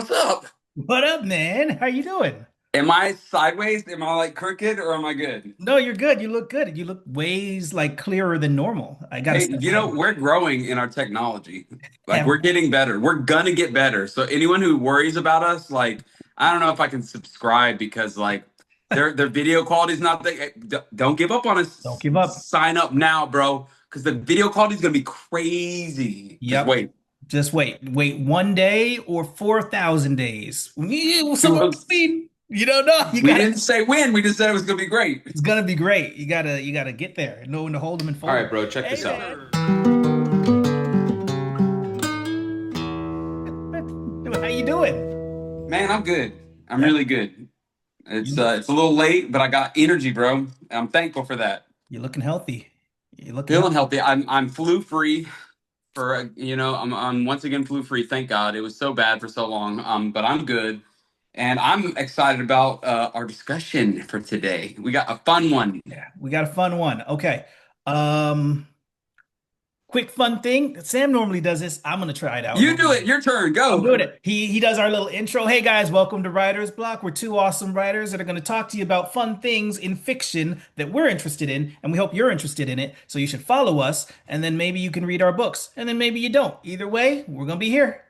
what's up? What up, man? How you doing? Am I sideways? Am I like crooked or am I good? No, you're good. You look good. You look ways like clearer than normal. I gotta Hey, say, I we're growing in our technology. Like have we're getting better. We're gonna get better. So anyone who worries about us, like, I don't know if I can subscribe because like their video quality is not don't give up on don't us. give up. Sign up now, bro. Because the video quality is gonna be crazy. Just Yep. wait. Just wait. Wait 1 day or 4,000 days. Somewhere between. You don't know. You We gotta. didn't say when, we just said it was gonna be great. It's gonna be great. You gotta get there. Know when to hold them and All fold right, them. bro, check Hey, this out. man. How you doing? Man, I'm good. I'm That really good. you look. It's a little late, but I got energy, bro. I'm thankful for that. You're looking healthy. You're looking Feeling healthy. healthy. I'm flu free for I'm once again flu free. Thank God. It was so bad for so long. But I'm good, and I'm excited about our discussion for today. We got a fun one. Yeah, we got a fun one. Okay. Um. Quick fun thing. Sam normally does this. I'm gonna try it out. You do it. Your turn. I'm Go. doing it. He does our little intro. Hey guys, welcome to Writers Bloc. We're two awesome writers that are going to talk to you about fun things in fiction that we're interested in, and we hope you're interested in it. So you should follow us, and then maybe you can read our books, and then maybe you don't. Either way, we're gonna be here.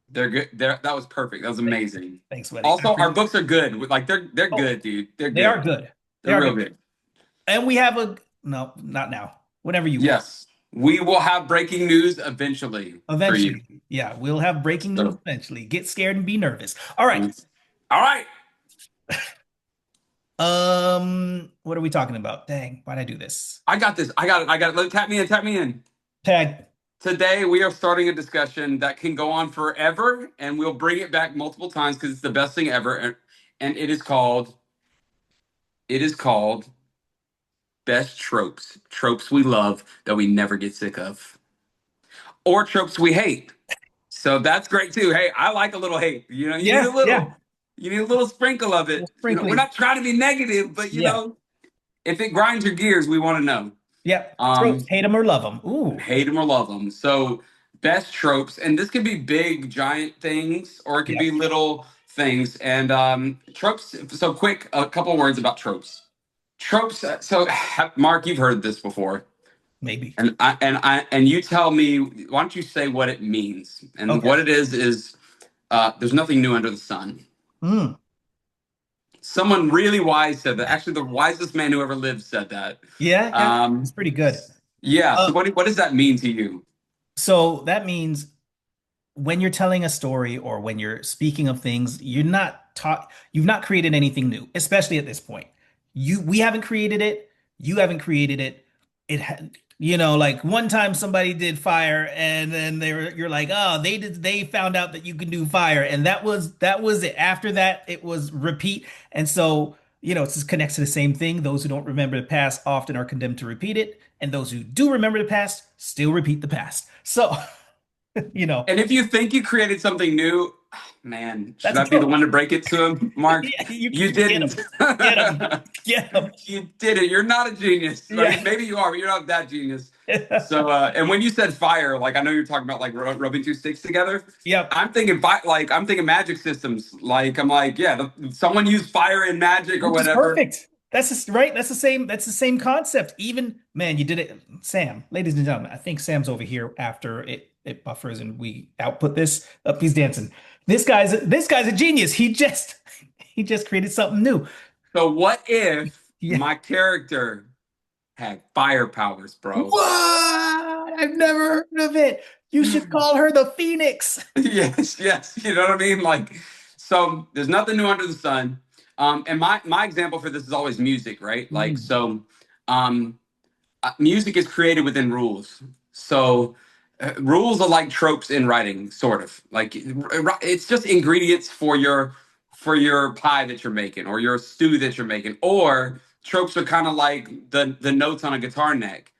They're good. That was perfect. That was amazing. Thanks, buddy. I Also, our appreciate books are good. Like they're Oh, good, dude. They're they are good. good. They They're are real good. good. And we have a no, not now. Whenever you want. Yes, we will have breaking news eventually for you. Eventually. Yeah, we'll have breaking news So, eventually. Get scared and be nervous. All right. all right, What are we talking about? Dang, why'd I do this? I got this. I got it. I got it. Tap me in. Tap me in. Tag. Today we are starting a discussion that can go on forever, and we'll bring it back multiple times because it's the best thing ever. And it is called best tropes. Tropes we love that we never get sick of, or tropes we hate. So that's great too. Hey, I like a little hate. You need a Yeah, yeah. little. You need a little sprinkle of Well, it. We're sprinkling. not trying to be negative, but Yeah, if it grinds your gears, we want to know. yeah. Tropes, Um, hate them or love them. Ooh, hate them or love them. So best tropes, and this could be big, giant things, or it could yeah, be little things. And tropes. So quick, a couple words about tropes. Tropes. Mark, you've heard this before, maybe. and you tell me. Why don't you say what it means? And Okay. what it is there's nothing new under the sun. Mm. Someone really wise said that. Actually, the wisest man who ever lived said that. Yeah, yeah. It's Um, pretty good. yeah. Uh, So what does that mean to you? so that means when you're telling a story or when you're speaking of things, you've not created anything new, especially at this point. We haven't created it, you haven't created it. It had, like one time somebody did fire and then you're like, "Oh, they found out that you can do fire." And that was it. After that, it was repeat. And so, it just connects to the same thing. Those who don't remember the past often are condemned to repeat it, and those who do remember the past still repeat the past. So, you know, And if you think you created something new, man, should that's a I be the trope. one to break it to him, Mark? Yeah, You get didn't. them, get them, get them. You did it. You're not a genius. I Yeah. mean, maybe you are, but you're not that genius. So, and when you said fire, like I know you're talking about like rubbing two sticks together. Yep. I'm thinking magic systems. Like I'm like, yeah, someone used fire in magic or Which is whatever. perfect. That's just right. That's the same concept. Even man, you did it, Sam. Ladies and gentlemen, I think Sam's over here after it buffers and we output this. Up, he's dancing. This guy's a genius. He just created something new. So what if Yeah. my character had fire powers, bro? What? I've never heard of it. You should call her the Phoenix. Yes, yes. You know what I mean? Like, so there's nothing new under the sun. And my example for this is always music, right? Like, Mm. so um, music is created within rules. So rules are like tropes in writing, sort of. Like it's just ingredients for your pie that you're making, or your stew that you're making, or tropes are kind of like the notes on a guitar neck.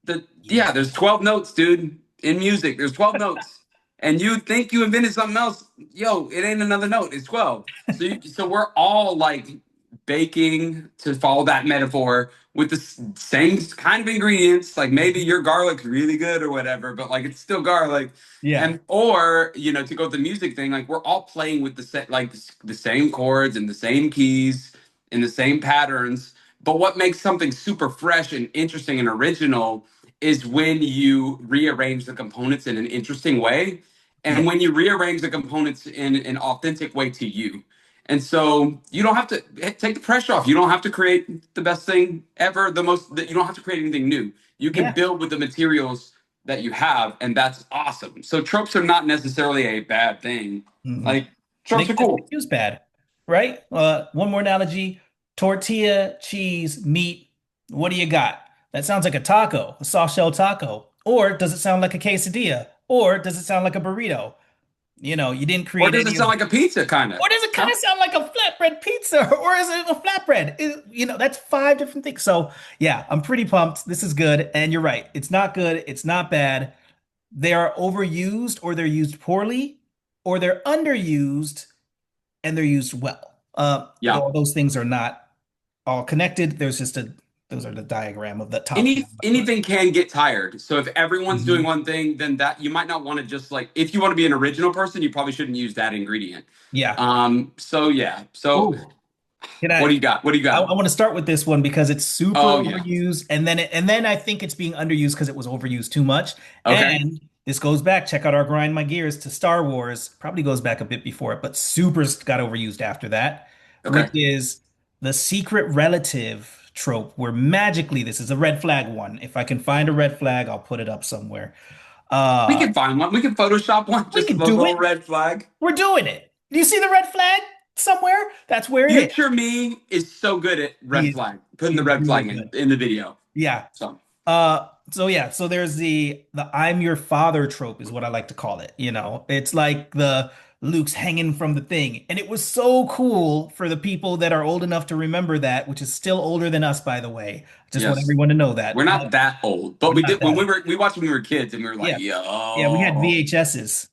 Yeah. Yeah, there's 12 notes, dude. In music, there's 12 notes. And you think you invented something else. Yo, it ain't another note. It's 12. So we're all like baking, to follow that metaphor, with the same kind of ingredients. Like maybe your garlic's really good or whatever, but like it's still garlic. Yeah. And or to go with the music thing, like we're all playing with the same chords and the same keys and the same patterns. But what makes something super fresh and interesting and original is when you rearrange the components in an interesting way, Yeah. and when you rearrange the components in an authentic way to you. And so you don't have to take the pressure off. You don't have to create the best thing ever, you don't have to create anything new. You can Yeah. build with the materials that you have, and that's awesome. So tropes are not necessarily a bad thing. Mhm. Like They tropes are can just be cool. used bad, right? One more analogy: tortilla, cheese, meat. What do you got? That sounds like a taco, a soft shell taco. Or does it sound like a quesadilla? Or does it sound like a burrito? You didn't Or create does it any of. sound like a pizza kind of? Or does it kind Huh? of sound like a flatbread pizza? Or is it a flatbread? That's five different things. So yeah, I'm pretty pumped. This is good. And you're right. It's not good. It's not bad. They are overused, or they're used poorly, or they're underused and they're used well. Yeah. Those things are not all connected. Those are the diagram of the top down. Anything can get tired. So if everyone's doing Mhm. one thing, then that you might not want to just like, if you want to be an original person, you probably shouldn't use that ingredient. Yeah. So yeah. So Ooh. Can what do I? you got? What do you I got? want to start with this one because it's super Oh yeah. overused, and then I think it's being underused because it was overused too much. Okay. And this goes back. Check out our grind my gears to Star Wars. Probably goes back a bit before it, but super's got overused after that, which Okay. is the secret relative trope, where magically this is a red flag one. If I can find a red flag, I'll put it up somewhere. We Uh, can find one. We can Photoshop one. we Just a could do little it. red flag. We're doing it. Do you see the red flag somewhere? That's where it is. Future me is so good at red He's flag, putting the he's red really flag good. in the video. Yeah. So So there's the I'm your father trope is what I like to call it. It's like the Luke's hanging from the thing. And it was so cool for the people that are old enough to remember that, which is still older than us, by the way. Just want yes, everyone to know we're that. not But that old, but we're we not did when that old. we watched when we were kids, and we were like, Yeah. Yeah, we had yo, VHSs.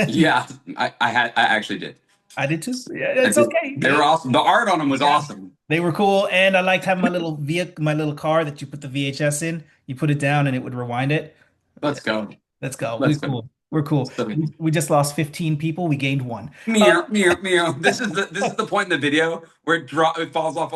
yeah. I actually did. I did too. Yeah, I it's did. okay. They were awesome. The art on them was Yeah. awesome. They were cool, and I liked having my little car that you put the VHS in. You put it down, and it would rewind it. Let's go. Let's go. We're Let's go. cool. We're cool. So We just lost 15 people. We gained one. Uh, meow meow meow. This is the point in the video where it falls off.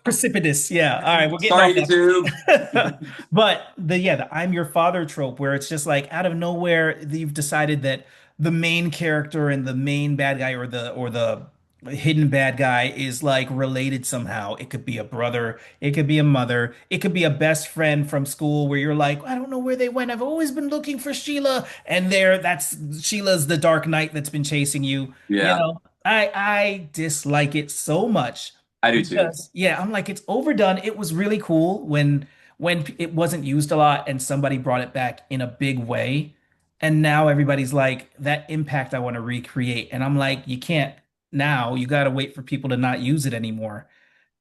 Precipitous. Yeah. All right. We're getting Sorry, off YouTube. that. But the I'm your father trope, where it's just like out of nowhere, you've decided that the main character and the main bad guy, or the hidden bad guy, is like related somehow. It could be a brother, it could be a mother, it could be a best friend from school where you're like, I don't know where they went. I've always been looking for Sheila. And that's Sheila's the dark knight that's been chasing you. Yeah, I dislike it so much. I do too. Because yeah, I'm like, it's overdone. It was really cool when it wasn't used a lot and somebody brought it back in a big way. And now everybody's like, that impact I want to recreate. And I'm like, you can't now. You got to wait for people to not use it anymore.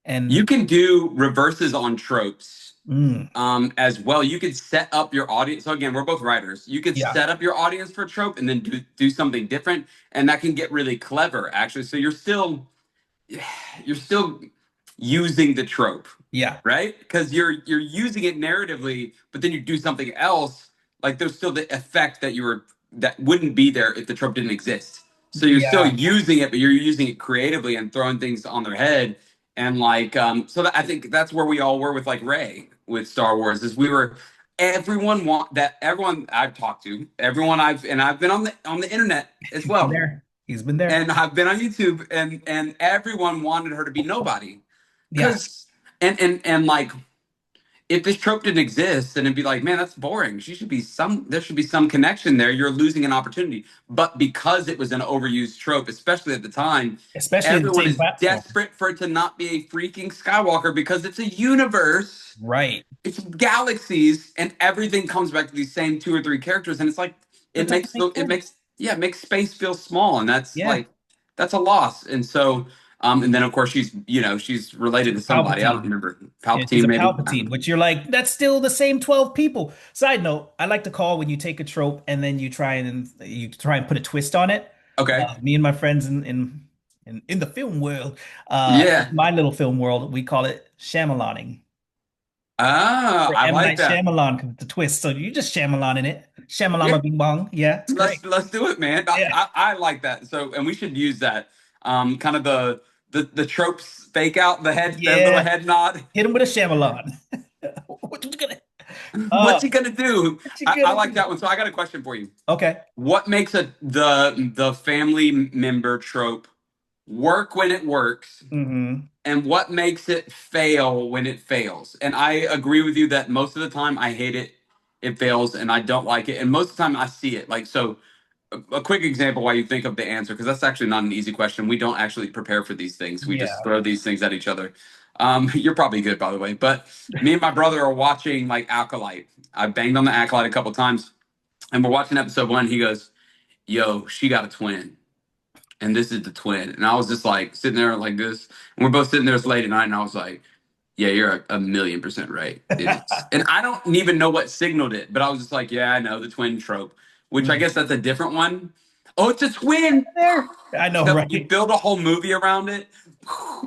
You And can do reverses on tropes mm, as well. You could set up your audience. So again, we're both writers. You could yeah, set up your audience for trope and then do something different, and that can get really clever actually. So you're still using the trope, yeah, right? Because you're using it narratively, but then you do something else. Like there's still the effect that wouldn't be there if the trope didn't exist. So you're still yeah, using it, but you're using it creatively and throwing things on their head. And like, so I think that's where we all were with like Ray with Star Wars, is we were everyone I've talked to, I've been on the internet as he's been well, there. He's been there. and I've been on YouTube, and everyone wanted her to be nobody, Yeah, because and like if this trope didn't exist, then it'd be like, man, that's boring. There should be some connection there. You're losing an opportunity. But because it was an overused trope, especially at the time, especially in the everyone same is platform. desperate for it to not be a freaking Skywalker, because it's a universe, Right. it's galaxies, and everything comes back to these same two or three characters, and it's like That doesn't make sense. it makes space feel small, and Yeah. that's a loss. And so and then of course she's related She's to a somebody. I don't Palpatine. remember, Yeah, she's Palpatine a maybe. I don't Palpatine, know. which you're like, that's still the same 12 people. Side note, I like to call when you take a trope and then you try and put a twist on it. Okay. Me and my friends in In the film world, Yeah. my little film world, we call it Shyamalaning. Ah, For I M. like Night that. Shyamalan, 'cause it's a twist. So you just Shyamalan in it. Yeah, Shyamalama Bing Bong. Yeah, it's great. let's do it, man. Yeah. I like that. So, and we should use that. Kind of the tropes fake out the head, that little Yeah. head nod. Hit him with a Shyamalan. What you gonna What's uh he gonna do? what you I gonna like do? that one. So I got a question for you. Okay. What makes the family member trope work when it works, Hmm. and what makes it fail when it fails? And I agree with you that most of the time I hate it, it fails, and I don't like it, and most of the time I see it. Like so, a quick example while you think of the answer, because that's actually not an easy question. We don't actually prepare for these things. We just Yeah. throw these things at each other. You're probably good, by the way. But me and my brother are watching like Acolyte. I banged on the Acolyte a couple times, and we're watching episode one. He goes, "Yo, she got a twin, and this is the twin." And I was just like sitting there like this, and we're both sitting there. It's late at night, and I was like, "Yeah, you're a million percent right. It is." And I don't even know what signaled it, but I was just like, "Yeah, I know the twin trope," which I Mhm. guess that's a different one. Oh, it's a twin. There. I know, So you right? build a whole movie around it,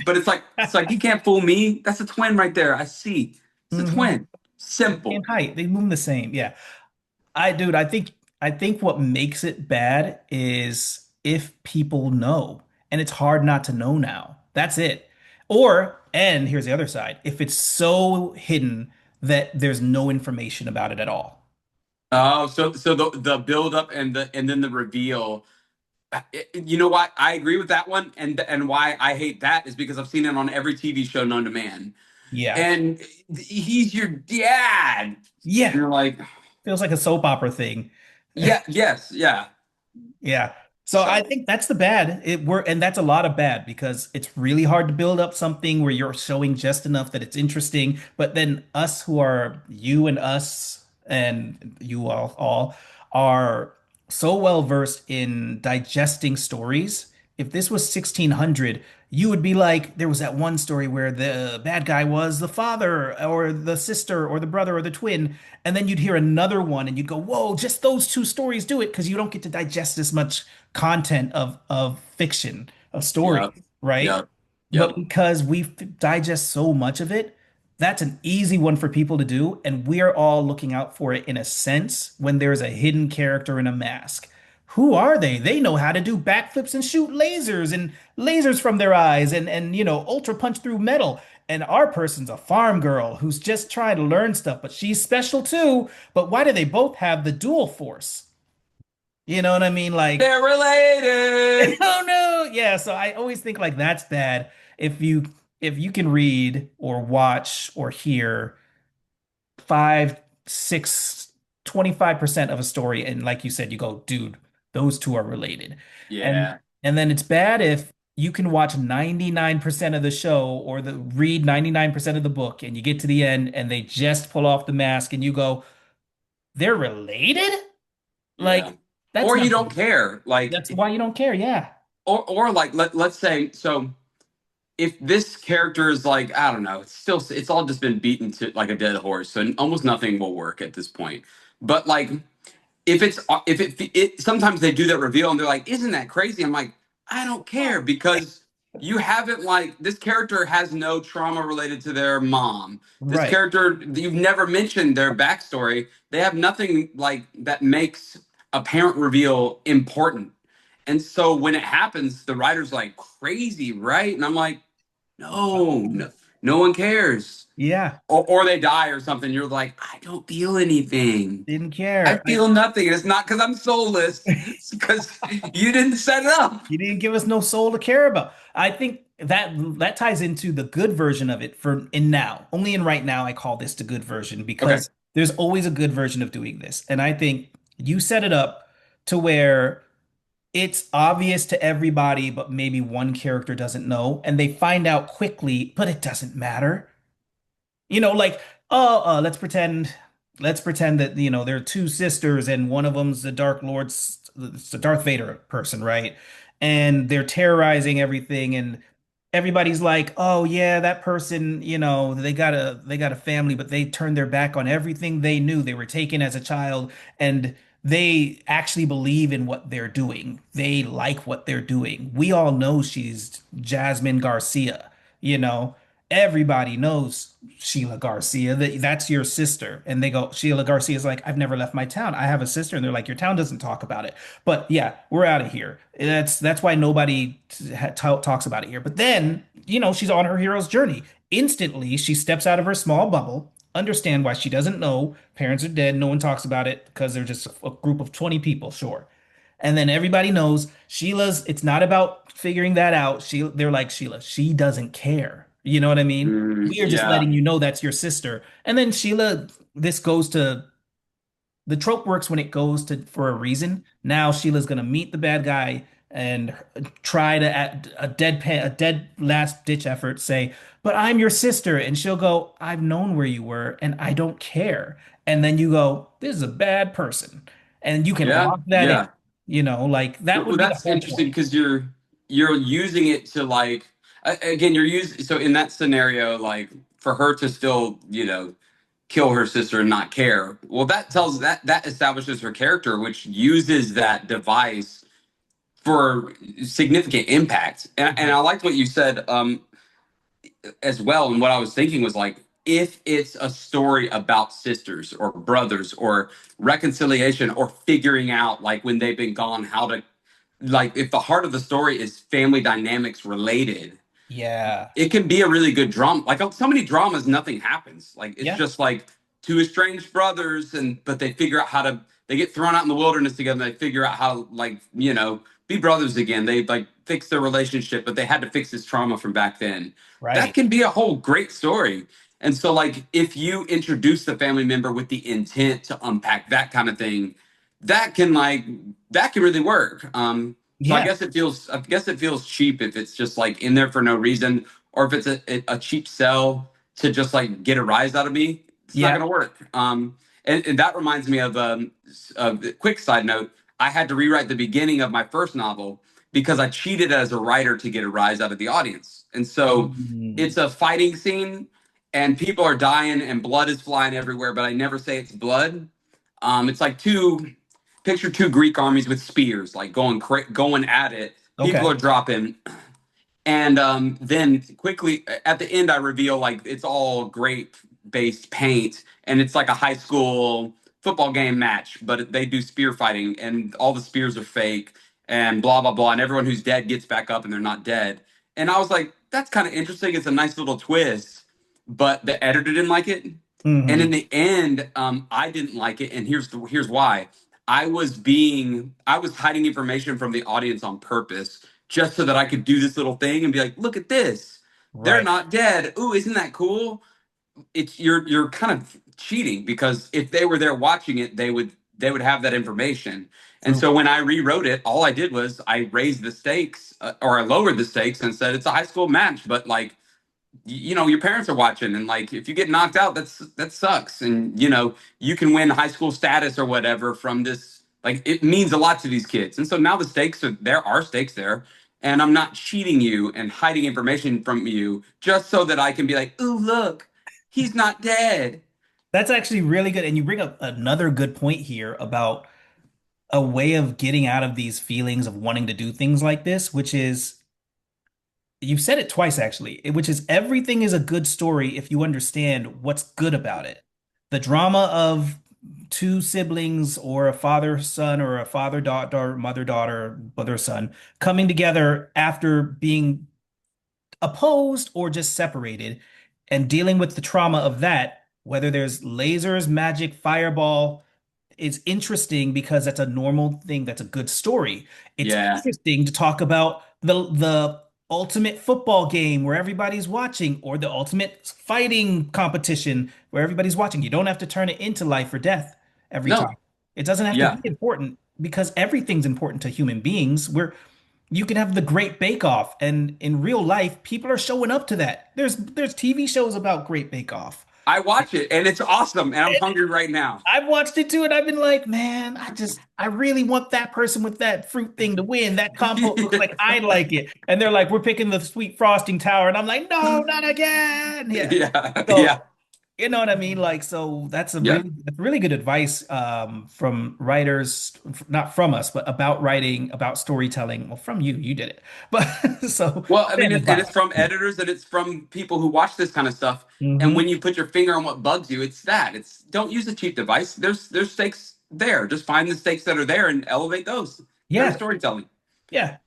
but it's like you can't fool me. That's a twin right there. I see. It's a Hmm. twin. Same Simple. height. They move the same. Yeah. Dude, I think what makes it bad is if people know, and it's hard not to know now. That's it. And here's the other side, if it's so hidden that there's no information about it at all. Oh, so the build up and then the reveal. You know what? I agree with that one, and why I hate that is because I've seen it on every TV show known to man, Yeah. and he's your dad. And Yeah. you're like, Feels like a soap opera thing. yeah, yes, yeah. Yeah. So I So think that's the bad. And that's a lot of bad because it's really hard to build up something where you're showing just enough that it's interesting. But then us who are you and us and you all are so well versed in digesting stories. If this was 1600, you would be like, there was that one story where the bad guy was the father or the sister or the brother or the twin. And then you'd hear another one and you'd go, whoa, just those two stories do it because you don't get to digest as much content of fiction, of story, yep, right? yep, But yep. because we digest so much of it, that's an easy one for people to do. And we're all looking out for it in a sense when there's a hidden character in a mask. Who are they? They know how to do backflips and shoot lasers from their eyes and ultra punch through metal. And our person's a farm girl who's just trying to learn stuff, but she's special too. But why do they both have the dual force? You know what I mean? Like, They're related. oh no, yeah. So I always think like that's bad. If you can read or watch or hear five, six, 25% of a story, and like you said, you go, dude, those two are related. And Yeah, and then it's bad if you can watch 99% of the show or the read 99% of the book and you get to the end and they just pull off the mask and you go, they're related? yeah. Like, that's Or you not don't good. care, like, That's why you don't care. Yeah. or like let's say so. If this character is like I don't know, it's all just been beaten to like a dead horse, so almost nothing will work at this point. But like if it sometimes they do that reveal and they're like, "Isn't that crazy?" I'm like, I don't care because you haven't like this character has no trauma related to their mom. This Right. character you've never mentioned their backstory. They have nothing like that makes a parent reveal important. And so when it happens, the writer's like crazy, right? And I'm like, no, no, no one cares. Yeah. Or they die or something. You're like, I don't feel anything. Didn't I care. feel nothing. And it's not because I'm soulless. It's because you didn't set it up. You didn't give us no soul to care about. I think that ties into the good version of it for in now. Only in right now I call this the good version Okay. because there's always a good version of doing this. And I think you set it up to where it's obvious to everybody, but maybe one character doesn't know, and they find out quickly, but it doesn't matter. Like, oh, let's pretend that, there are two sisters and one of them's the Dark Lord's, it's the Darth Vader person, right? And they're terrorizing everything, and everybody's like, oh yeah, that person, they got a family, but they turned their back on everything they knew. They were taken as a child, and they actually believe in what they're doing. They like what they're doing. We all know she's Jasmine Garcia, you know. Everybody knows Sheila Garcia. That's your sister. And they go, Sheila Garcia's like, I've never left my town. I have a sister. And they're like, your town doesn't talk about it. But yeah, we're out of here. That's why nobody talks about it here. But then, she's on her hero's journey. Instantly, she steps out of her small bubble, understand why she doesn't know. Parents are dead. No one talks about it because they're just a group of 20 people, sure. And then everybody knows it's not about figuring that out. They're like, Sheila, she doesn't care. You know what I mean? Mm, We are just yeah. letting you know that's your sister. And then Sheila, this goes to the trope works when it goes to for a reason. Now Sheila's gonna meet the bad guy and try to at a dead last ditch effort say, "But I'm your sister," and she'll go, "I've known where you were, and I don't care." And then you go, "This is a bad person," and you can Yeah. lock that in. Yeah. Like that Well, would be the that's whole interesting point. because you're using it to like again you're using so in that scenario like for her to still kill her sister and not care. Well, that establishes her character, which uses that device for significant impact. And Mhm. I liked what you said as well. And what I was thinking was like, if it's a story about sisters or brothers or reconciliation or figuring out like when they've been gone, how to like if the heart of the story is family dynamics related, Yeah. it can be a really good drama. Like so many dramas, nothing happens. Like it's Yeah. just like two estranged brothers, and but they figure out how to. They get thrown out in the wilderness together. And they figure out how, like be brothers again. They like fix their relationship, but they had to fix this trauma from back then. That Right. can be a whole great story. And so, like, if you introduce the family member with the intent to unpack that kind of thing, that can like that can really work. So Yeah. I guess it feels cheap if it's just like in there for no reason or if it's a cheap sell to just like get a rise out of me, it's not going Yeah. to work. And that reminds me of a quick side note. I had to rewrite the beginning of my first novel because I cheated as a writer to get a rise out of the audience. And so Mm. it's a fighting scene and people are dying and blood is flying everywhere, but I never say it's blood. It's like picture two Greek armies with spears, like going at it. People Okay. are dropping, and then quickly at the end, I reveal like it's all grape based paint, and it's like a high school football game match, but they do spear fighting, and all the spears are fake, and blah blah blah, and everyone who's dead gets back up, and they're not dead. And I was like, that's kind of interesting. It's a nice little twist, but the editor didn't like it, and in Hmm. the end, I didn't like it, and here's why. I was hiding information from the audience on purpose just so that I could do this little thing and be like, look at this. They're Right. not dead. Ooh, isn't that cool? It's you're kind of cheating because if they were there watching it, they would have that information. And True. so when I rewrote it, all I did was I raised the stakes or I lowered the stakes and said it's a high school match, but like your parents are watching and like if you get knocked out that sucks and you can win high school status or whatever from this like it means a lot to these kids and so now there are stakes there and I'm not cheating you and hiding information from you just so that I can be like ooh look he's not dead. That's actually really good. And you bring up another good point here about a way of getting out of these feelings of wanting to do things like this, which is you've said it twice actually, which is everything is a good story if you understand what's good about it. The drama of two siblings or a father son or a father daughter, mother daughter, mother son coming together after being opposed or just separated and dealing with the trauma of that, whether there's lasers, magic, fireball, it's interesting because that's a normal thing. That's a good story. It's Yeah. interesting to talk about the ultimate football game where everybody's watching, or the ultimate fighting competition where everybody's watching. You don't have to turn it into life or death every time. No. It doesn't have to be Yeah. important because everything's important to human beings. You can have the Great Bake Off, and in real life, people are showing up to that. There's TV shows about Great Bake Off. I watch it and it's awesome and I'm hungry right now. I've watched it too, and I've been like, man, I really want that person with that fruit thing to win. That compote looks like I like it. And they're like, we're picking the sweet frosting tower. And I'm like, no, not again. Yeah. Yeah. So Yeah. You know what I mean? Like, so Yeah. that's really good advice from writers, not from us, but about writing, about storytelling. Well, from you, you did it. But so Well, I mean, fan and it's advice. from editors and it's from people who watch this kind of stuff. And Hmm. when you put your finger on what bugs you, it's that. It's don't use a cheap device. There's stakes there. Just find the stakes that are there and elevate those. Better Yeah, storytelling. yeah.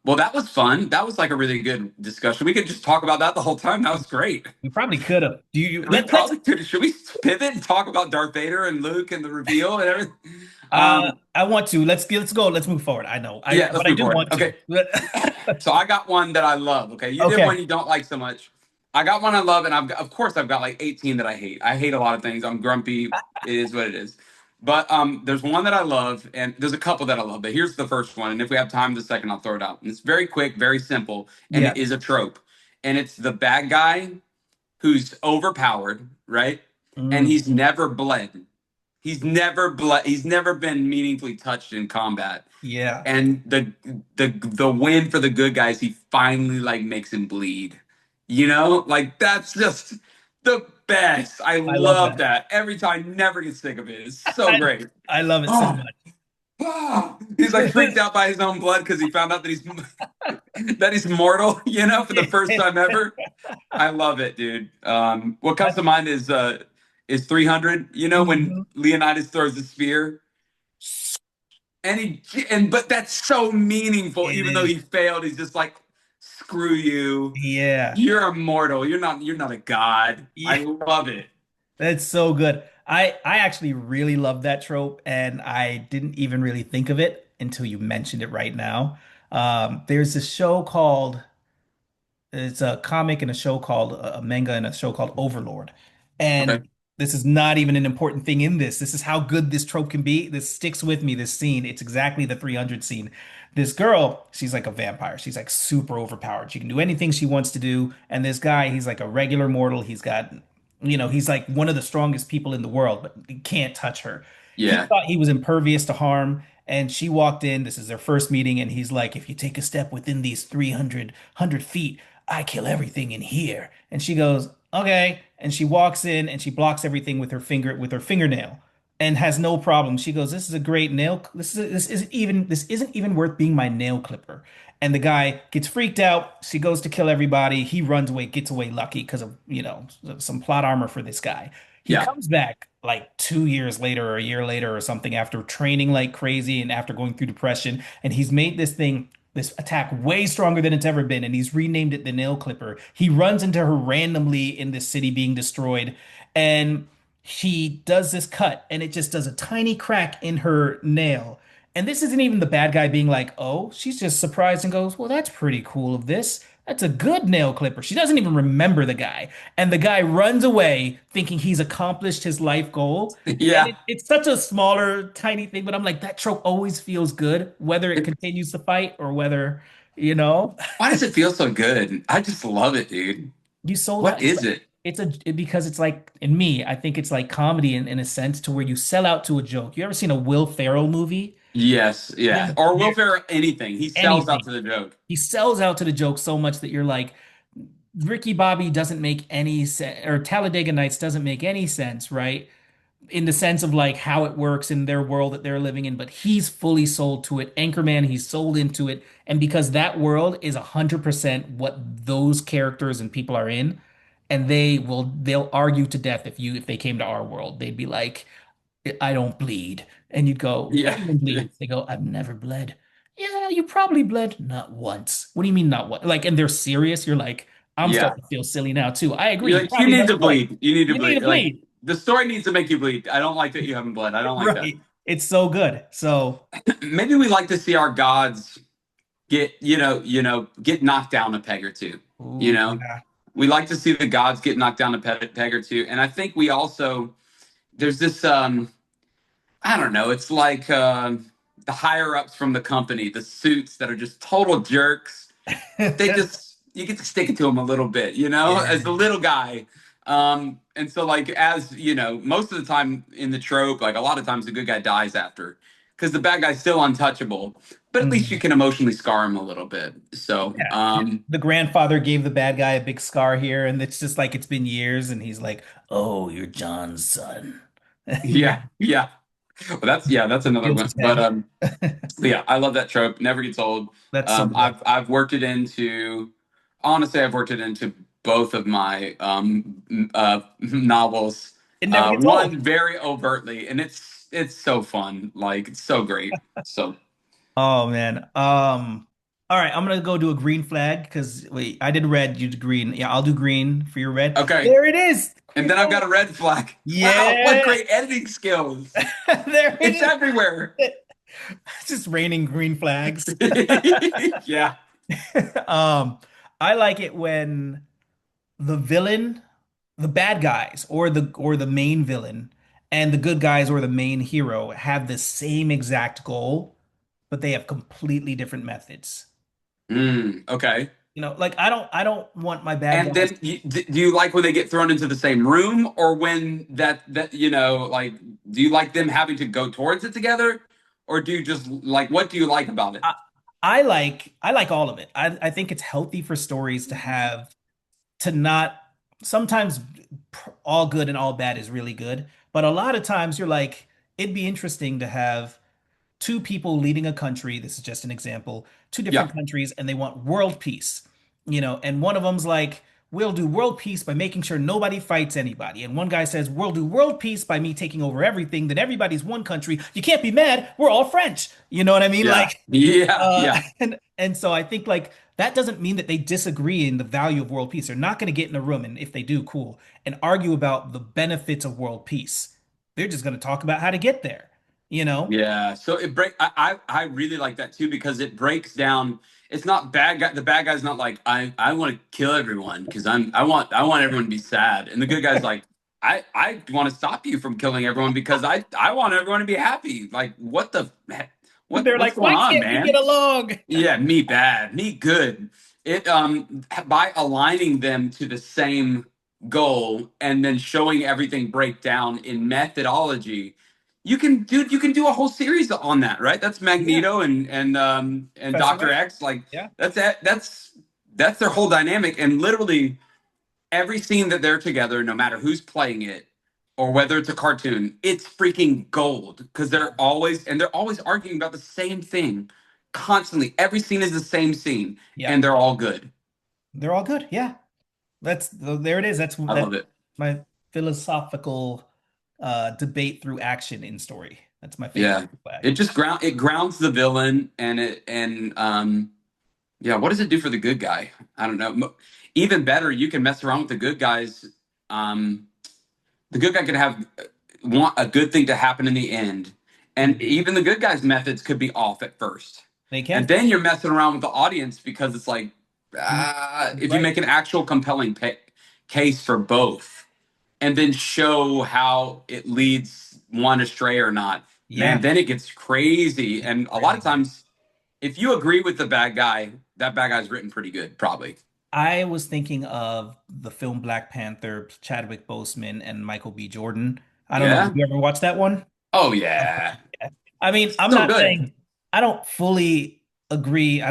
Well, that was fun. That was like a really good discussion. We could just talk about that the whole time. That was great. We probably could have. Do you We let's probably could. Should we pivot and talk about Darth Vader and Luke and the reveal and everything? Um, I want to. Let's go. Let's move forward. I know. yeah, let's But I move do forward. want to. Okay. So I got one that I love. Okay, you did one Okay. you don't like so much. I got one I love, and of course I've got like 18 that I hate. I hate a lot of things. I'm grumpy. It is what it is. But there's one that I love, and there's a couple that I love. But here's the first one, and if we have time, the second I'll throw it out. And it's very quick, very simple, and Yeah. it is a trope. And it's the bad guy who's overpowered, right? And Mm, he's never bled. He's never bled. He's never been meaningfully touched in combat, yeah. and the win for the good guys, he finally like makes him bleed. You know, like that's just the best. I I love love that. that every time. Never get sick of it. It's so I, great. I love it so Oh, much. he's like freaked out by his own blood because he found out that he's that he's mortal. You know, for the first time ever. I love it, dude. What comes to mind is 300. You know, when Mhm. Leonidas throws the spear and but that's so meaningful. It Even though is. he failed, he's just like, screw you. Yeah. You're immortal. You're not a god. I Yeah. love it. That's so good. I actually really love that trope, and I didn't even really think of it until you mentioned it right now. There's this show called It's a comic and a show called a manga and a show called Overlord. Okay. And this is not even an important thing in this. This is how good this trope can be. This sticks with me, this scene. It's exactly the 300 scene. This girl, she's like a vampire. She's like super overpowered. She can do anything she wants to do. And this guy, he's like a regular mortal. He's like one of the strongest people in the world, but he can't touch her. He Yeah. thought he was impervious to harm. And she walked in. This is their first meeting. And he's like, if you take a step within these 300 feet, I kill everything in here. And she goes, okay. And she walks in and she blocks everything with her fingernail and has no problem. She goes, this is a great nail. This isn't even worth being my nail clipper. And the guy gets freaked out. She goes to kill everybody. He runs away, gets away lucky because of, some plot armor for this guy. He Yeah. comes back like 2 years later or a year later or something after training like crazy and after going through depression. And he's made this attack way stronger than it's ever been, and he's renamed it the Nail Clipper. He runs into her randomly in this city being destroyed, and she does this cut, and it just does a tiny crack in her nail. And this isn't even the bad guy being like, oh, she's just surprised and goes, well, that's pretty cool of this. That's a good nail clipper. She doesn't even remember the guy. And the guy runs away thinking he's accomplished his life goal. And Yeah. it's such a smaller, tiny thing, but I'm like, that trope always feels good, whether it continues to fight or whether, you know, Why does it feel so good? I just love it, dude. you sold What out. It's is like, it? because it's like, in me, I think it's like comedy in a sense to where you sell out to a joke. You ever seen a Will Ferrell movie? Yes. There's, Yeah. Or there, Will Ferrell, anything. He sells out anything. to the joke. He sells out to the joke so much that you're like, Ricky Bobby doesn't make any sense, or Talladega Nights doesn't make any sense, right? In the sense of like how it works in their world that they're living in, but he's fully sold to it. Anchorman, he's sold into it. And because that world is 100% what those characters and people are in, and they'll argue to death if they came to our world. They'd be like, I don't bleed. And you'd go, Yeah. everyone bleeds. They go, I've never bled. Yeah, you probably bled. Not once. What do you mean not once? Like, and they're serious. You're like, I'm Yeah. starting to feel silly now too. I agree. You're You like, you probably need never to bled. bleed. You need to You need bleed. to Like bleed. the story needs to make you bleed. I don't like that you haven't bled. I don't like that. Right. It's so good. So, Maybe we like to see our gods get, get knocked down a peg or two. You ooh, know, yeah. we like to see the gods get knocked down a peg or two. And I think we also, there's this, I don't know, it's like the higher ups from the company, the suits that are just total jerks. You get to stick it to them a little bit, as the Yeah. little guy. And so, like, as most of the time in the trope, like a lot of times the good guy dies after because the bad guy's still untouchable, but at least you Mhm. can emotionally scar him a little bit. So, Yeah. The grandfather gave the bad guy a big scar here, and it's just like it's been years, and he's like, "Oh, you're John's son." You know, yeah, yeah. Well, that's another peels one. his But head. yeah, I love that trope. Never gets old. That's so good. I've worked it into, honestly, I've worked it into both of my novels. It never gets old. One very overtly, and it's so fun. Like it's so great. So Oh man. All right, I'm gonna go do a green flag because wait, I did red, you did green. Yeah, I'll do green for your red. okay, There it is. and then I've got a red flag. Wow, what Yeah, great editing skills! there It's it everywhere. is. It's just raining green flags. Yeah. Um, I like it when the villain, the bad guys, or the main villain, and the good guys or the main hero have the same exact goal, but they have completely different methods. Okay. Like I don't want my bad And guys. then, do you like when they get thrown into the same room, or when that like, do you like them having to go towards it together, or do you just like what do you like about it? I, I like all of it. I think it's healthy for stories to not sometimes all good and all bad is really good, but a lot of times you're like it'd be interesting to have two people leading a country. This is just an example, two Yeah, different countries, and they want world peace. And one of them's like, we'll do world peace by making sure nobody fights anybody. And one guy says, we'll do world peace by me taking over everything. Then everybody's one country. You can't be mad. We're all French. You know what I mean? yeah, Like, yeah, yeah, and so I think like that doesn't mean that they disagree in the value of world peace. They're not going to get in a room, and if they do, cool, and argue about the benefits of world peace. They're just going to talk about how to get there, you know? yeah. So it break. I really like that too because it breaks down. It's not bad guy. The bad guy's not like I want to kill everyone because I want everyone to be sad, and the good guy's like I want to stop you from killing everyone because I want everyone to be happy. Like what the heck? They're What's like, going why on, can't we get man? along? Yeah, me bad, me good. It by aligning them to the same goal and then showing everything break down in methodology, you can do a whole series on that, right? That's Yeah, Magneto and Professor Doctor X. X. Like Yeah, that's their whole dynamic, and literally every scene that they're together, no matter who's playing it or whether it's a cartoon, it's freaking gold because yeah, they're always arguing about the same thing constantly. Every scene is the same scene, yeah. and they're all good. They're all good. Yeah, there it is. I That's love it. my philosophical debate through action in story. That's my favorite Yeah, flag. it grounds the villain, and yeah. What does it do for the good guy? I don't know. Even better, you can mess around with the good guys. Um, the good guy could have want a good thing to happen in the end, and Mhm. even the good guy's methods could be off at first, They and can. then you're messing around with the audience because it's like Mhm. if you Right. make an actual compelling case for both and then show how it leads one astray or not, man, Yeah. then it gets crazy. It's And a lot of crazy. times if you agree with the bad guy, that bad guy's written pretty good, probably. I was thinking of the film Black Panther, Chadwick Boseman and Michael B. Jordan. I don't know. Did Yeah. you ever watch that one? Oh yeah. I mean, I'm So not good. saying I don't fully agree. I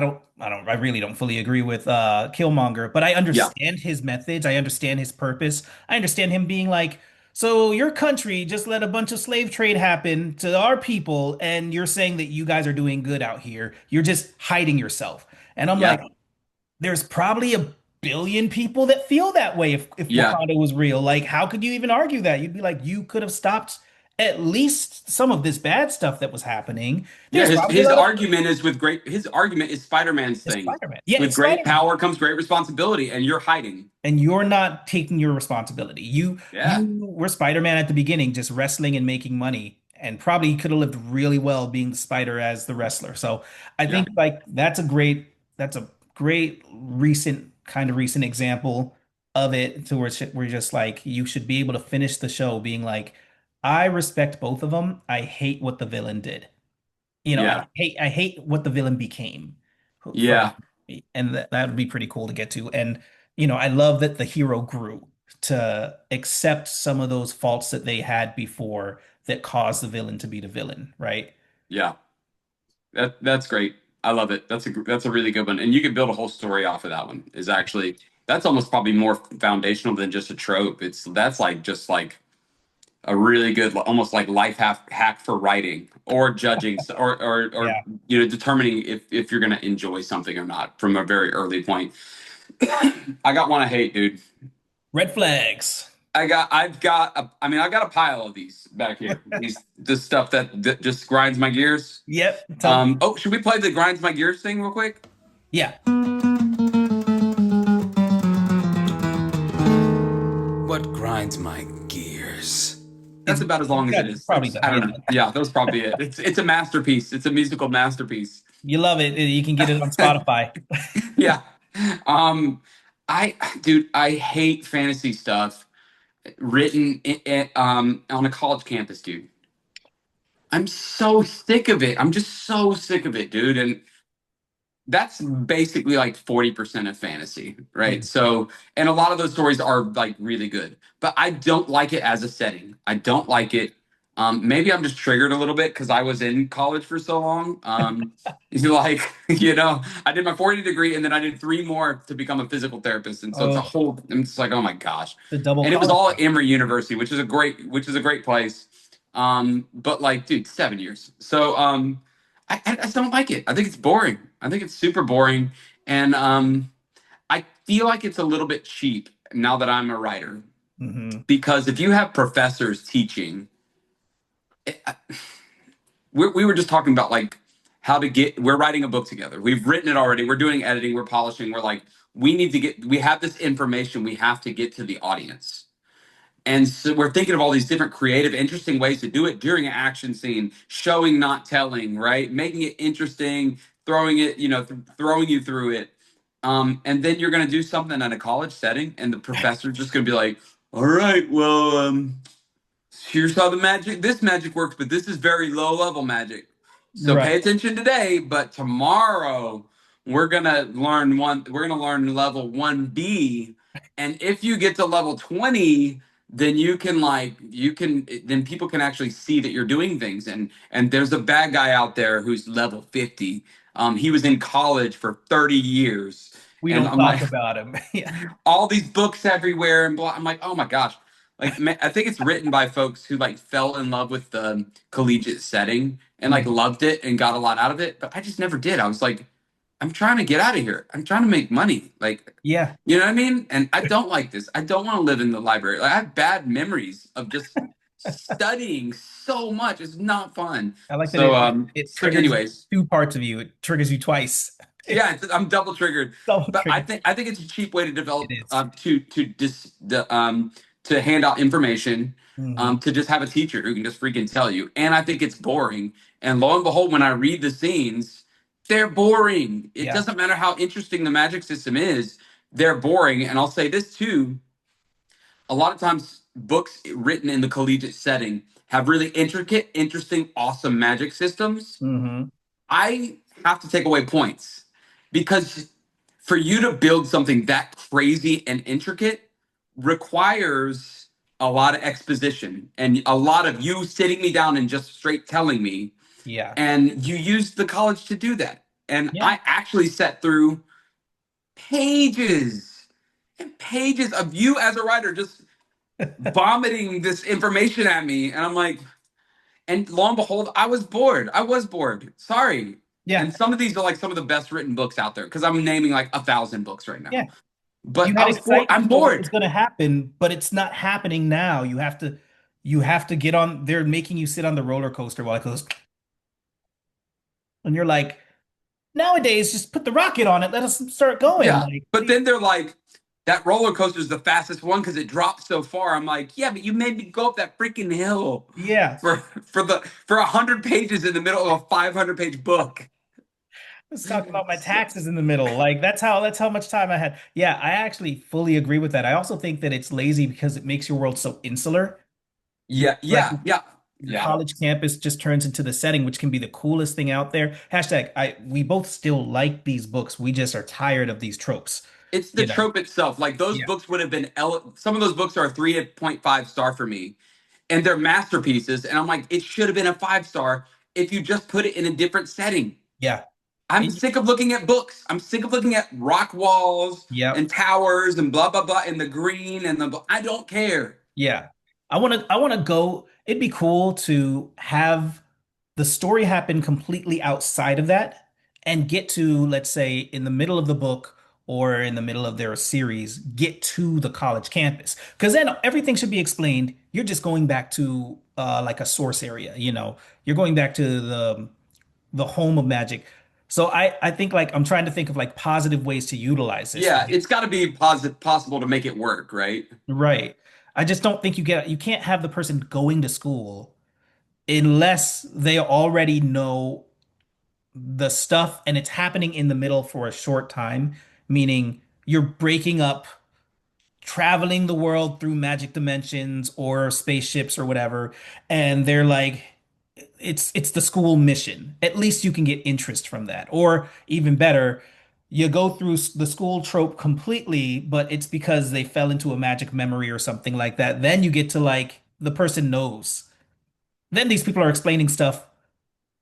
really don't fully agree with Killmonger, but I Yeah. understand his methods. I understand his purpose. I understand him being like, so your country just let a bunch of slave trade happen to our people, and you're saying that you guys are doing good out here. You're just hiding yourself. And I'm like, Yeah. there's probably a billion people that feel that way if Yeah. Wakanda was real. Like, how could you even argue that? You'd be like, you could have stopped at least some of this bad stuff that was happening. Yeah, There's his probably a his lot of argument is with great his argument is Spider-Man's it's thing. Spider-Man. Yeah, With it's great Spider-Man. power comes great responsibility, and you're hiding. And you're not taking your responsibility. You Yeah. you were Spider-Man at the beginning, just wrestling and making money, and probably could have lived really well being the spider as the wrestler. So I Yeah. think like that's a great recent example of it to where we're just like you should be able to finish the show being like, I respect both of them. I hate what the villain did. I Yeah. hate what the villain became for Yeah. and that would be pretty cool to get to. And I love that the hero grew to accept some of those faults that they had before that caused the villain to be the villain, right? Yeah. That's great. I love it. That's a really good one, and you could build a whole story off of that one. Is actually that's almost probably more foundational than just a trope. That's like just like a really good, almost like life hack for writing or judging, or Yeah. determining if you're gonna enjoy something or not from a very early point. I got one I hate, dude. Red flags. I mean, I got a pile of these back here. This stuff that just grinds my gears. Yep. Tell. Oh, should we play the grinds my gears thing real quick? Yeah. What grinds my gears? That's It's about as long as it that's is. probably done. I Yeah. don't know. Yeah, that's probably it. It's a masterpiece. It's a musical masterpiece. You love it. You can get it on Spotify. Yeah. Um, I dude, I hate fantasy stuff written on a college campus, dude. I'm so sick of it. I'm just so sick of it, dude. And that's basically like 40% of fantasy, right? Mm. So, and a lot of those stories are like really good, but I don't like it as a setting. I don't like it. Maybe I'm just triggered a little bit because I was in college for so long. Like, I did my 40 degree and then I did three more to become a physical therapist. And so it's a Oh, whole, I'm just like, oh my gosh. the double And it was college. all at Emory University, which is a great place. But like, dude, 7 years. So, I just don't like it. I think it's boring. I think it's super boring, and I feel like it's a little bit cheap now that I'm a writer. Hmm. Because if you have professors teaching, it, we were just talking about like how to get. We're writing a book together. We've written it already. We're doing editing. We're polishing. We're like, we need to get. We have this information. We have to get to the audience. And so we're thinking of all these different creative, interesting ways to do it during an action scene, showing, not telling, right? Making it interesting, throwing it, throwing you through it. And then you're going to do something in a college setting, and the professor's just going to be like, all right, well, here's how this magic works, but this is very low level magic. So pay Right. attention today, but tomorrow we're gonna learn level 1B. And if you get to level 20, then then people can actually see that you're doing things. And there's a bad guy out there who's level 50. He was in college for 30 years. We And don't I'm talk like, about him. Yeah. all these books everywhere and blah. I'm like, oh my gosh. Like, I think it's written by folks who like fell in love with the collegiate setting and like Mhm. loved it and got a lot out of it, but I just never did. I was like, I'm trying to get out of here. I'm trying to make money. Like, Yeah. you know what I mean? And I don't like this. I don't want to live in the library. Like, I have bad memories of just studying so much. It's not fun. I like that So, it so triggers anyways, two parts of you. It triggers you twice. yeah, I'm double triggered, Double but trigger. I think it's a cheap way to It develop is. to hand out information, Hmm. to just have a teacher who can just freaking tell you. And I think it's boring. And lo and behold, when I read the scenes, they're boring. It Yeah. doesn't matter how interesting the magic system is, they're boring. And I'll say this too: a lot of times, books written in the collegiate setting have really intricate, interesting, awesome magic systems. Hmm. I have to take away points because for you to build something that crazy and intricate requires a lot of exposition and a lot of you sitting me down and just straight telling me. Yeah. And you used the college to do that. And Yeah. I actually sat through pages and pages of you as a writer just vomiting this information at me. And I'm like, and lo and behold, I was bored. I was bored. Sorry. Yeah. And some of these are like some of the best written books out there because I'm naming like 1,000 books right Yeah. now. But You I had was bored. I'm excitement for what was bored. going to happen, but it's not happening now. You have to get on. They're making you sit on the roller coaster while it goes, and you're like, nowadays, just put the rocket on it. Let us start going. Yeah. Like, what do But you? then they're like, that roller coaster is the fastest one because it drops so far. I'm like, yeah, but you made me go up that freaking hill Yeah. for for 100 pages in the middle of a 500 page book. Let's talk about my So, taxes in the middle. Like that's how much time I had. Yeah, I actually fully agree with that. I also think that it's lazy because it makes your world so insular. yeah, Like yeah, yeah, your yeah. college campus just turns into the setting, which can be the coolest thing out there. Hashtag we both still like these books. We just are tired of these tropes, It's the you know? trope itself. Like those Yeah. books would have been some of those books are a 3.5 star for me, and they're masterpieces. And I'm like, it should have been a 5 star. if you just put it in a different setting. Yeah. I'm It- sick of looking at books. I'm sick of looking at rock walls and yep. towers and blah blah blah and the green and the I don't care. Yeah. I want to go. It'd be cool to have the story happen completely outside of that and get to, let's say, in the middle of the book or in the middle of their series, get to the college campus. Because then everything should be explained. You're just going back to like a source area, you know. You're going back to the home of magic. So I think like I'm trying to think of like positive ways to utilize this. Yeah, it's got to be possible to make it work, right? Right. I just don't think you can't have the person going to school unless they already know the stuff and it's happening in the middle for a short time, meaning you're breaking up traveling the world through magic dimensions or spaceships or whatever, and they're like it's the school mission. At least you can get interest from that. Or even better, you go through the school trope completely, but it's because they fell into a magic memory or something like that. Then you get to like the person knows. Then these people are explaining stuff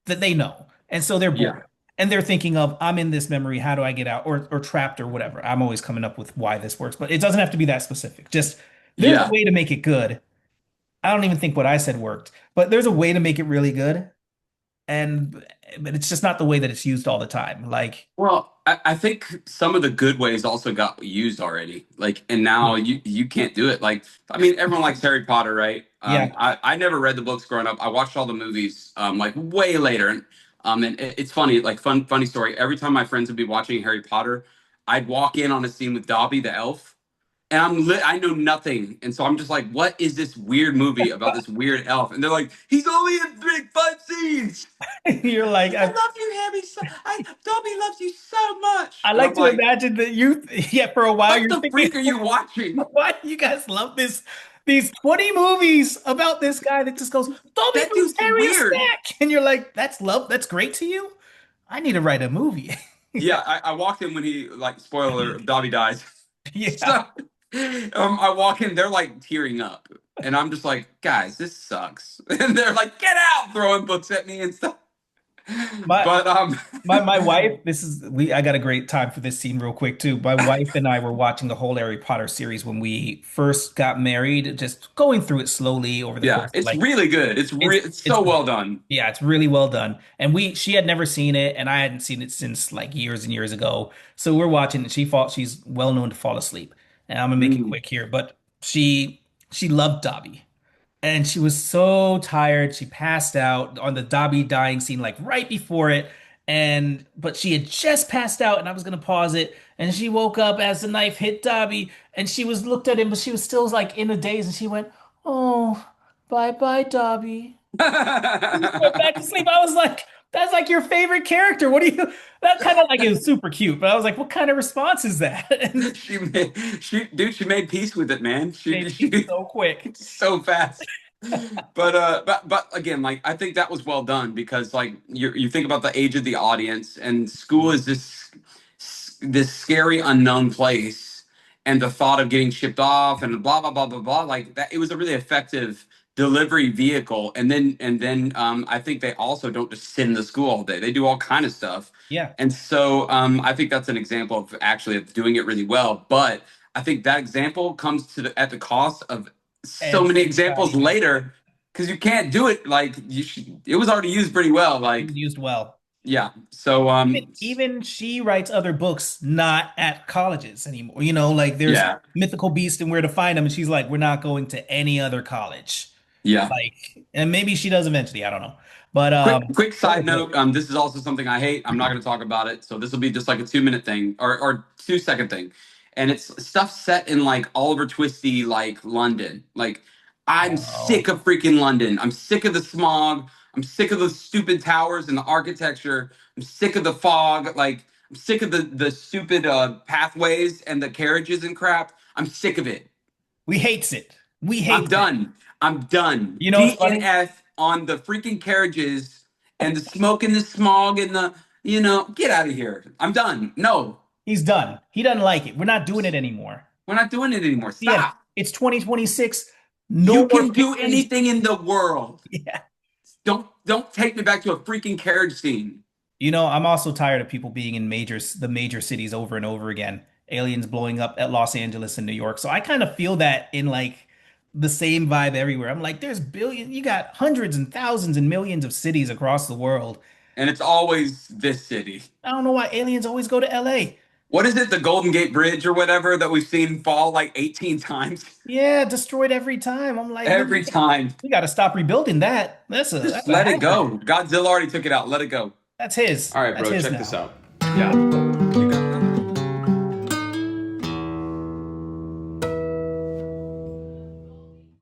that they know. And so they're bored. Yeah. And they're thinking of, I'm in this memory, how do I get out? Or trapped or whatever. I'm always coming up with why this works, but it doesn't have to be that specific. Just there's a Yeah. way to make it good. I don't even think what I said worked, but there's a way to make it really good. And but it's just not the way that it's used all the time. Like, Well, I think some of the good ways also got used already. Like, and now you can't do it. Like, I mean, everyone likes Harry Potter, right? yeah, I never read the books growing up. I watched all the movies like way later, and it's funny. Like, funny story. Every time my friends would be watching Harry Potter, I'd walk in on a scene with Dobby the elf, and I know nothing, and so I'm just like, what is this weird movie about this weird elf? And they're like, he's only in big 5 scenes. you're like, I love you, Harry. Dobby loves you so much. I And like I'm to like, imagine that you, yeah, for a while what you're the thinking, freak are you watching? why do you guys love these 20 movies about this guy that just goes, Dobby That brings dude's Harry a weird. snack. And you're like, that's love, that's great to you? I need to write a movie. Yeah, I walked in when he like spoiler Dobby dies. Yeah. So I walk in, they're like tearing up, and I'm just like, guys, this sucks. And they're like, get out, throwing books at me and stuff. My But my wife, this is we I got a great time for this scene real quick too. My wife and I were watching the whole Harry Potter series when we first got married, just going through it slowly over the yeah, course of it's like really good. it's It's it's so well done. yeah, it's really well done. And she had never seen it and I hadn't seen it since like years and years ago. So we're watching it. She's well known to fall asleep. And I'm gonna make it Mm. quick here, but she loved Dobby. And she was so tired. She passed out on the Dobby dying scene, like right before it. And but she had just passed out, and I was gonna pause it. And she woke up as the knife hit Dobby, and she was looked at him, but she was still like in a daze, and she went, "Oh, bye bye, Dobby." She went back to sleep. I was like, "That's like your favorite character. What do you?" That kind of like it was super cute, but I was like, "What kind of response is that?" And She made peace with it, man. made peace so quick. So fast. But again, like I think that was well done because like you think about the age of the audience and school is this scary unknown place and the thought of getting shipped off and blah blah blah blah blah like that it was a really effective delivery vehicle and then I think they also don't just sit in the school all day. They do all kind of stuff. Yeah, And so I think that's an example of actually of doing it really well. But I think that example comes at the cost of so many examples anybody else. later because you can't do it like it was already used pretty well. It Like was used well. yeah, so Even she writes other books not at colleges anymore. You know, like there's yeah, Mythical Beast and Where to Find Them, and she's like, we're not going to any other college. yeah. Like, and maybe she does eventually. I don't know. But Quick what a side book. note. This is also something I hate. I'm not going to talk about it. So this will be just like a 2 minute thing or 2 second thing, and it's stuff set in like Oliver Twisty like London. Like I'm Oh, sick of freaking London. I'm sick of the smog. I'm sick of the stupid towers and the architecture. I'm sick of the fog. Like I'm sick of the stupid pathways and the carriages and crap. I'm sick of it. we hates it. We I'm hates it. done. I'm done. You know what's funny? DNF on the freaking carriages and the smoke and the smog and get out of here. I'm done. No, He's done. He doesn't like it. We're not doing it anymore. we're not doing it anymore. Yeah, Stop. it's 2026. No You more can do paintings. anything in the world. Yeah. Don't Don't take me back to a freaking carriage scene. You know, I'm also tired of people being in the major cities over and over again. Aliens blowing up at Los Angeles and New York. So I kind of feel that in like the same vibe everywhere. I'm like, there's billions, you got hundreds and thousands and millions of cities across the world. And it's always this city. I don't know why aliens always go to LA. What is it, the Golden Gate Bridge or whatever that we've seen fall like 18 times? Yeah, destroyed every time. I'm like, Every time. we got to stop rebuilding that. Just That's a let it hazard. go. Godzilla already took it out. Let it go. That's his. All right, That's bro, his check this now. out. Yeah.